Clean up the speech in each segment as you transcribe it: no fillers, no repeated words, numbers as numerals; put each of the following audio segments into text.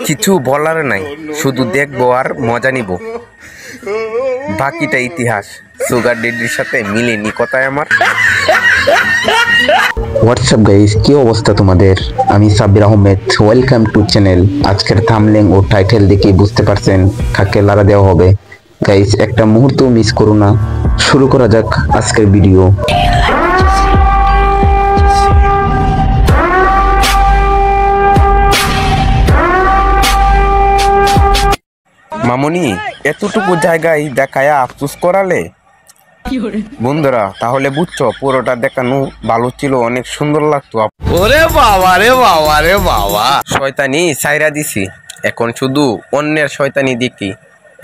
কিছু বলার নাই, শুধু দেখবো আর মজা নিব। বাকিটা ইতিহাস। সুগার ডেডির সাথে মিলেনি কথায় আমার। হোয়াটসঅ্যাপ গাইস, কি অবস্থা তোমাদের? আমি Sabbir Ahmed, welcome to channel. আজকের থাম্বনেল ও টাইটেল দেখে বুঝতে পারছেন কাকে লারা দেওয়া হবে। গাইস, একটা মুহূর্ত মিস করো না। শুরু করা যাক আজকের ভিডিও। মামুনি, এতটুকু জায়গায় দেখায়া আফসোস করালে। বন্ধুরা, তাহলে বুঝছো পুরোটা দেখানো ভালো ছিল, অনেক সুন্দর লাগতো। ওরে বাবা রে বাবা রে বাবা, শয়তানি সাইরা দিছি, এখন শুধু অন্যের শয়তানি দেখি,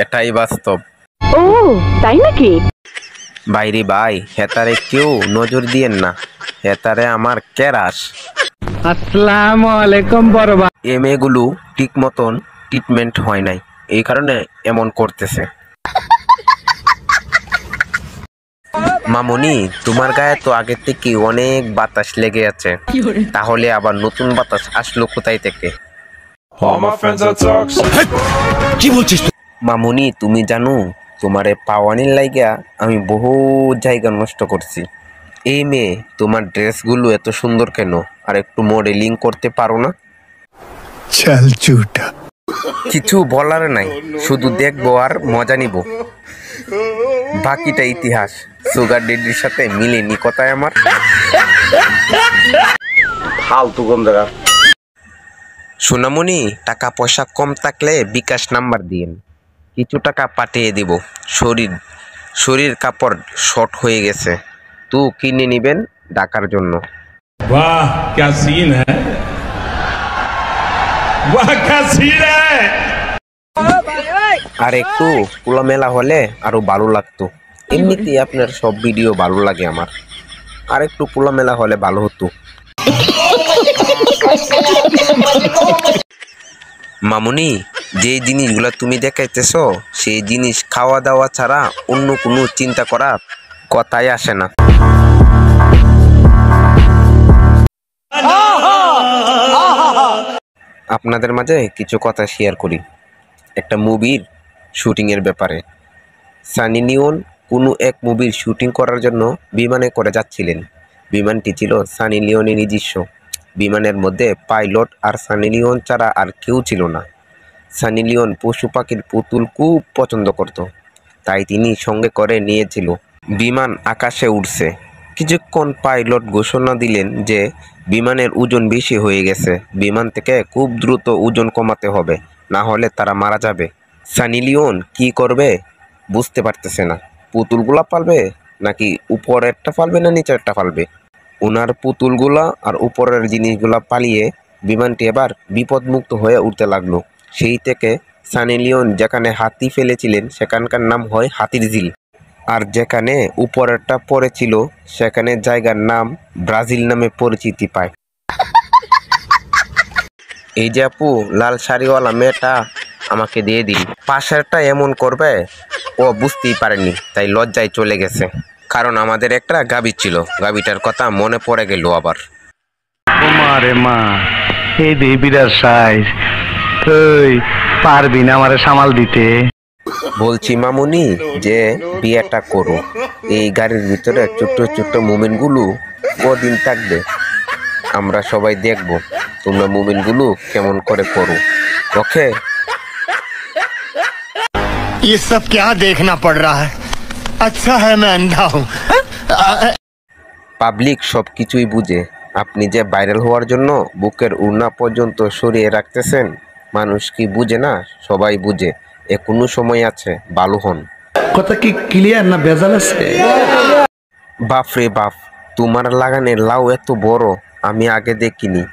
এটাই বাস্তব। ও তাই নাকি? বাইরে ভাই, হেতারে কেউ নজর দিয়েন না, হেতারে আমার কেরাস। আসসালামু আলাইকুম বড় ভাই। এ মেয়েগুলো ঠিক মতন ট্রিটমেন্ট হয় নাই, এই কারণে এমন করতেছে। মামুনি, তোমার গায়ে তো আগে থেকে অনেক বাতাস লেগে আছে, তাহলে আবার নতুন বাতাস আসলো কোথায় থেকে? কি বলছিস? মামুনি, তুমি জানো তোমারে পাওয়ানির লাইগা আমি বহু জায়গা নষ্ট করছি। এই মেয়ে, তোমার ড্রেসগুলো এত সুন্দর কেন? আর একটু মডেলিং করতে পারো না? চল চুটা। কিছু বলার নাই, শুধু দেখবো আর মজা নিব। বাকিটা ইতিহাস। সুগার ডেডির সাথে মিলেনি কথায় আমার। ফালতু গন্ধরা। সোনামণি, টাকা পয়সা কম থাকলে বিকাশ নাম্বার দিয়েন, কিছু টাকা পাঠিয়ে দিব। শরীর কাপড় শর্ট হয়ে গেছে, তো কিনে নিবেন ঢাকার জন্য। वाह क्या सीन है, वाह क्या सीन है। আর একটু খোলামেলা হলে আরো ভালো লাগতো। এমনিতেই আপনার সব ভিডিও ভালো লাগে আমার, আর একটু খোলামেলা হলে ভালো হতো। মামুনি, যে জিনিসগুলো তুমি দেখাইতেছ সেই জিনিস খাওয়া দাওয়া ছাড়া অন্য কোনো চিন্তা করা কথাই আসে না। আপনাদের মাঝে কিছু কথা শেয়ার করি একটা মুভির শুটিংয়ের ব্যাপারে। সানি লিওন কোনো এক মুভির শুটিং করার জন্য বিমানে করে যাচ্ছিলেন। বিমানটি ছিল সানি লিওনের নিজস্ব। বিমানের মধ্যে পাইলট আর সানি লিওন ছাড়া আর কেউ ছিল না। সানি লিওন পশু পাখির পুতুল খুব পছন্দ করত, তাই তিনি সঙ্গে করে নিয়েছিল। বিমান আকাশে উঠছে, কিছুক্ষণ পাইলট ঘোষণা দিলেন যে বিমানের ওজন বেশি হয়ে গেছে, বিমান থেকে খুব দ্রুত ওজন কমাতে হবে, না হলে তারা মারা যাবে। সানি লিওন কি করবে বুঝতে পারতেছে না, পুতুলগুলা পালবে নাকি উপরেরটা পালবে না নিচেরটা পালবে। ওনার পুতুলগুলা আর উপরের জিনিসগুলা পালিয়ে বিমানটি এবার বিপদমুক্ত হয়ে উঠতে লাগলো। সেই থেকে সানি লিওন যেখানে হাতি ফেলেছিলেন সেখানকার নাম হয় হাতির ঝিল, আর যেখানে উপরেরটা পড়েছিল সেখানে জায়গার নাম ব্রাজিল নামে পরিচিতি পায়। এই যে আপু, লাল শাড়িওয়ালা মেয়েটা আমাকে দিয়ে দিন। পাশেরটা এমন করবে ও বুঝতেই পারেনি, তাই লজ্জায় চলে গেছে। কারণ আমাদের একটা গাভী ছিল, গাভীটার কথা মনে পড়ে গেল আবার। মারে মা, এই দেবিরার সাইজ, তুই পারবি না আমারে সামাল দিতে? বলছি মামুনি যে বিয়েটা করো। এই গাড়ির ভিতরে ছোট্ট ছোট্ট মুমিনগুলো কদিন থাকবে আমরা সবাই দেখব তোমরা মুমিনগুলো কেমন করে করো। ওকে? ये सब क्या देखना पड़ रहा है, अच्छा है मैं अंधा हूँ। পাবলিক সব কিছুই বুঝে। আপনি যে ভাইরাল হওয়ার জন্য বুকের উড়না পর্যন্ত সরিয়ে রাখতেছেন, মানুষ কি বুঝে না? সবাই বুঝে। এখনো সময় আছে, ভালো হন। কথা কি ক্লিয়ার না ভেজাল আছে? বাপ রে বাপ, তোমার লাগানের লাউ এত বড় আমি আগে দেখিনি।